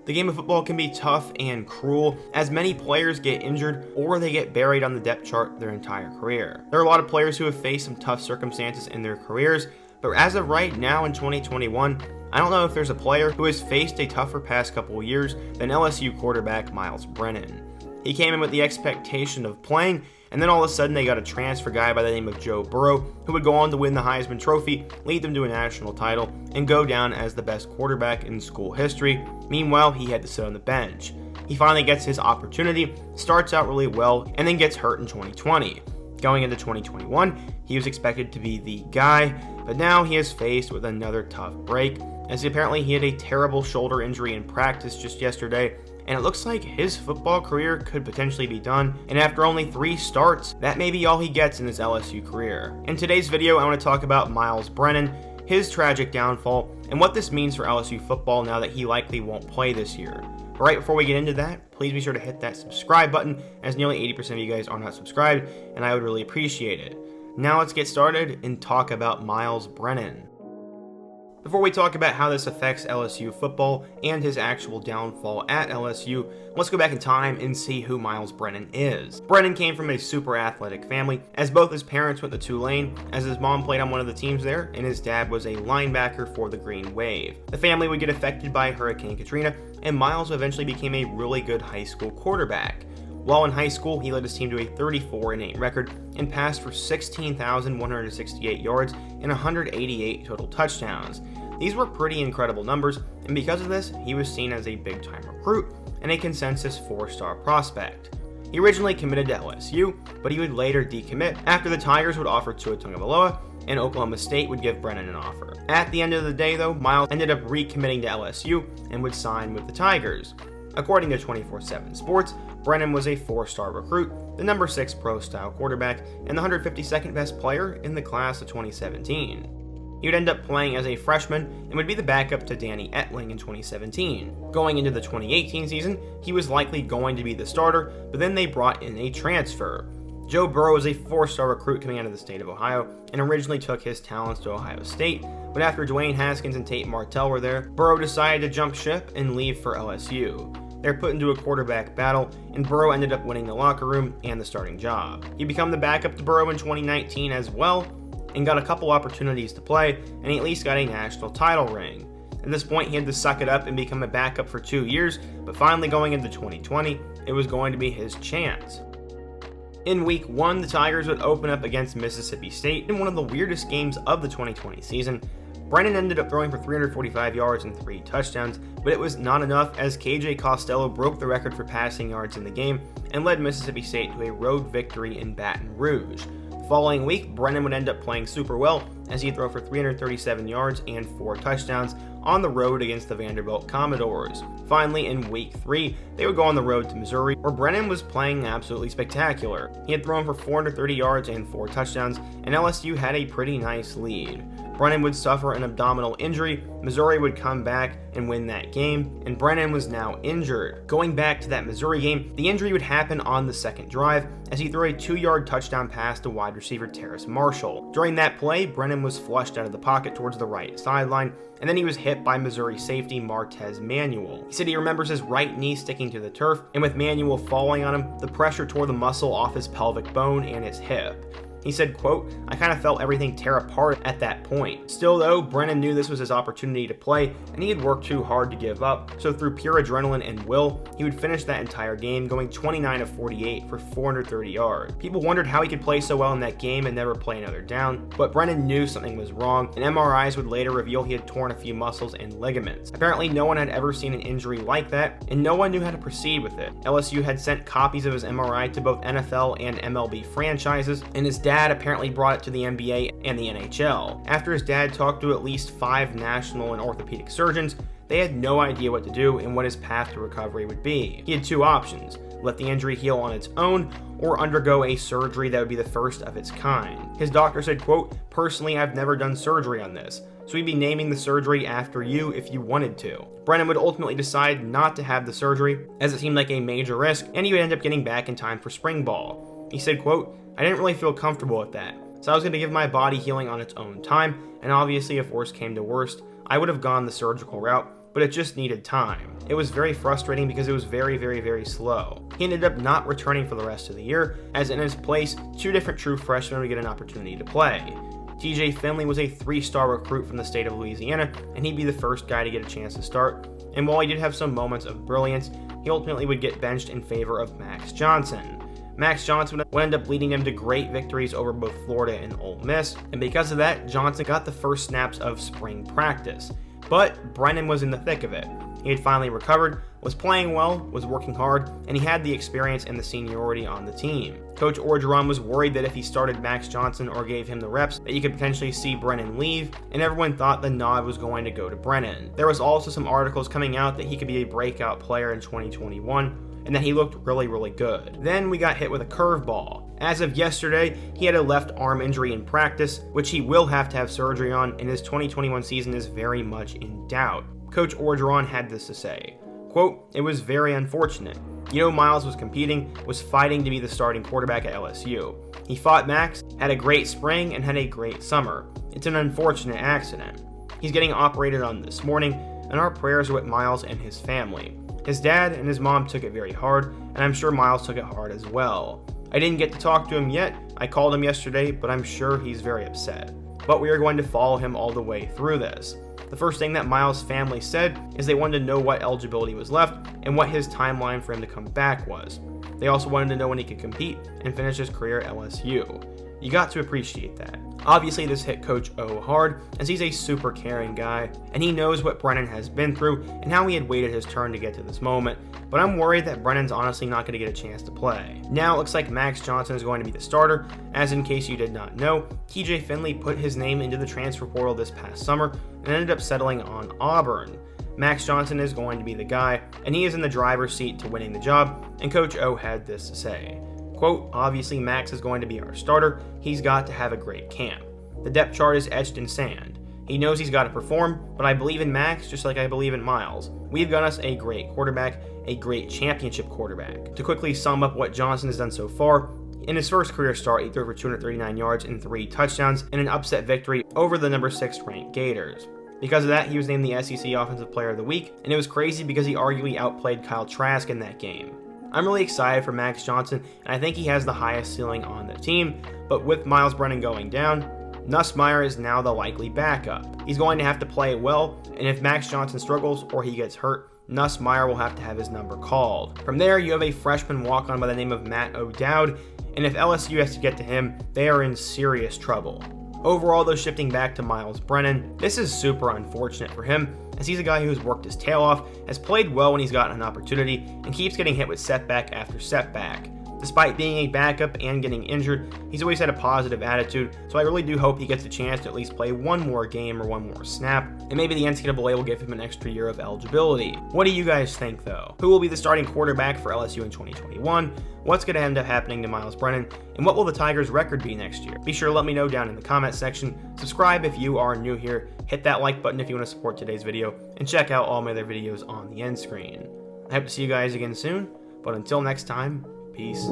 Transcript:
The game of football can be tough and cruel, as many players get injured or they get buried on the depth chart their entire career. There are a lot of players who have faced some tough circumstances in their careers, but as of right now in 2021, I don't know if there's a player who has faced a tougher past couple of years than LSU quarterback Myles Brennan. He came in with the expectation of playing, and then all of a sudden they got a transfer guy by the name of Joe Burrow, who would go on to win the Heisman Trophy, lead them to a national title, and go down as the best quarterback in school history. Meanwhile, he had to sit on the bench. He finally gets his opportunity, starts out really well, and then gets hurt in 2020. Going into 2021, he was expected to be the guy, but now he is faced with another tough break, as apparently he had a terrible shoulder injury in practice just yesterday, and it looks like his football career could potentially be done, and after only 3 starts, that may be all he gets in his LSU career. In today's video, I want to talk about Myles Brennan, his tragic downfall, and what this means for LSU football now that he likely won't play this year. But right before we get into that, please be sure to hit that subscribe button, as nearly 80% of you guys are not subscribed, and I would really appreciate it. Now let's get started and talk about Myles Brennan. Before we talk about how this affects LSU football and his actual downfall at LSU, let's go back in time and see who Myles Brennan is. Brennan came from a super athletic family, as both his parents went to Tulane, as his mom played on one of the teams there, and his dad was a linebacker for the Green Wave. The family would get affected by Hurricane Katrina, and Myles eventually became a really good high school quarterback. While in high school, he led his team to a 34-8 record and passed for 16,168 yards and 188 total touchdowns. These were pretty incredible numbers, and because of this, he was seen as a big-time recruit and a consensus 4-star prospect. He originally committed to LSU, but he would later decommit after the Tigers would offer Tua Tagovailoa and Oklahoma State would give Brennan an offer. At the end of the day, though, Myles ended up recommitting to LSU and would sign with the Tigers. According to 24/7 Sports, Brennan was a 4-star recruit, the number 6 pro-style quarterback, and the 152nd best player in the class of 2017. He would end up playing as a freshman and would be the backup to Danny Etling in 2017. Going into the 2018 season, he was likely going to be the starter, but then they brought in a transfer. Joe Burrow was a 4-star recruit coming out of the state of Ohio and originally took his talents to Ohio State, but after Dwayne Haskins and Tate Martell were there, Burrow decided to jump ship and leave for LSU. They're put into a quarterback battle, and Burrow ended up winning the locker room and the starting job. He became the backup to Burrow in 2019 as well, and got a couple opportunities to play, and he at least got a national title ring. At this point, he had to suck it up and become a backup for 2 years, but finally going into 2020, it was going to be his chance. In week 1, the Tigers would open up against Mississippi State in one of the weirdest games of the 2020 season. Brennan ended up throwing for 345 yards and 3 touchdowns, but it was not enough as KJ Costello broke the record for passing yards in the game and led Mississippi State to a road victory in Baton Rouge. The following week, Brennan would end up playing super well as he'd throw for 337 yards and 4 touchdowns on the road against the Vanderbilt Commodores. Finally, in week 3, they would go on the road to Missouri, where Brennan was playing absolutely spectacular. He had thrown for 430 yards and 4 touchdowns, and LSU had a pretty nice lead. Brennan would suffer an abdominal injury, Missouri would come back and win that game, and Brennan was now injured. Going back to that Missouri game, the injury would happen on the second drive as he threw a 2-yard touchdown pass to wide receiver Terrace Marshall. During that play, Brennan was flushed out of the pocket towards the right sideline, and then he was hit by Missouri safety Martez Manuel. He said he remembers his right knee sticking to the turf, and with Manuel falling on him, the pressure tore the muscle off his pelvic bone and his hip. He said, quote, "I kind of felt everything tear apart at that point." Still though, Brennan knew this was his opportunity to play, and he had worked too hard to give up, so through pure adrenaline and will, he would finish that entire game going 29 of 48 for 430 yards. People wondered how he could play so well in that game and never play another down, but Brennan knew something was wrong, and MRIs would later reveal he had torn a few muscles and ligaments. Apparently no one had ever seen an injury like that, and no one knew how to proceed with it. LSU had sent copies of his MRI to both NFL and MLB franchises, and his dad apparently brought it to the NBA and the NHL. After his dad talked to at least 5 national and orthopedic surgeons, they had no idea what to do and what his path to recovery would be. He had 2 options: let the injury heal on its own, or undergo a surgery that would be the first of its kind. His doctor said, quote, "Personally, I've never done surgery on this, so we'd be naming the surgery after you if you wanted to." Brennan would ultimately decide not to have the surgery, as it seemed like a major risk, and he would end up getting back in time for spring ball. He said, quote, "I didn't really feel comfortable with that, so I was going to give my body healing on its own time, and obviously if worst came to worst, I would have gone the surgical route, but it just needed time. It was very frustrating because it was very slow. He ended up not returning for the rest of the year, as in his place, 2 different true freshmen would get an opportunity to play. TJ Finley was a 3-star recruit from the state of Louisiana, and he'd be the first guy to get a chance to start. And while he did have some moments of brilliance, he ultimately would get benched in favor of Max Johnson. Max Johnson would end up leading him to great victories over both Florida and Ole Miss, and because of that, Johnson got the first snaps of spring practice. But Brennan was in the thick of it. He had finally recovered, was playing well, was working hard, and he had the experience and the seniority on the team. Coach Orgeron was worried that if he started Max Johnson or gave him the reps, that you could potentially see Brennan leave, and everyone thought the nod was going to go to Brennan. There was also some articles coming out that he could be a breakout player in 2021, and that he looked really good. Then we got hit with a curveball. As of yesterday, he had a left arm injury in practice, which he will have to have surgery on, and his 2021 season is very much in doubt. Coach Orgeron had this to say, quote, "It was very unfortunate. You know, Myles was competing, was fighting to be the starting quarterback at LSU. He fought Max, had a great spring, and had a great summer. It's an unfortunate accident. He's getting operated on this morning, and our prayers are with Myles and his family. His dad and his mom took it very hard, and I'm sure Myles took it hard as well. I didn't get to talk to him yet. I called him yesterday, but I'm sure he's very upset. But we are going to follow him all the way through this." The first thing that Myles' family said is they wanted to know what eligibility was left and what his timeline for him to come back was. They also wanted to know when he could compete and finish his career at LSU. You got to appreciate that. Obviously, this hit Coach O hard, as he's a super caring guy, and he knows what Brennan has been through and how he had waited his turn to get to this moment, but I'm worried that Brennan's honestly not going to get a chance to play. Now it looks like Max Johnson is going to be the starter, as in case you did not know, TJ Finley put his name into the transfer portal this past summer and ended up settling on Auburn. Max Johnson is going to be the guy, and he is in the driver's seat to winning the job, and Coach O had this to say. Quote, "Obviously Max is going to be our starter. He's got to have a great camp. The depth chart is etched in sand. He knows he's got to perform, but I believe in Max just like I believe in Myles. We've got us a great quarterback, a great championship quarterback." To quickly sum up what Johnson has done so far, in his first career start, he threw for 239 yards and 3 touchdowns in an upset victory over the number 6 ranked Gators. Because of that, he was named the SEC Offensive Player of the Week, and it was crazy because he arguably outplayed Kyle Trask in that game. I'm really excited for Max Johnson, and I think he has the highest ceiling on the team, but with Myles Brennan going down, Nussmeier is now the likely backup. He's going to have to play well, and if Max Johnson struggles or he gets hurt, Nussmeier will have to have his number called. From there, you have a freshman walk-on by the name of Matt O'Dowd, and if LSU has to get to him, they are in serious trouble. Overall, though, shifting back to Myles Brennan, this is super unfortunate for him, as he's a guy who's worked his tail off, has played well when he's gotten an opportunity, and keeps getting hit with setback after setback. Despite being a backup and getting injured, he's always had a positive attitude, so I really do hope he gets a chance to at least play one more game or one more snap, and maybe the NCAA will give him an extra year of eligibility. What do you guys think, though? Who will be the starting quarterback for LSU in 2021? What's going to end up happening to Myles Brennan? And what will the Tigers' record be next year? Be sure to let me know down in the comment section. Subscribe if you are new here. Hit that like button if you want to support today's video. And check out all my other videos on the end screen. I hope to see you guys again soon. But until next time, peace.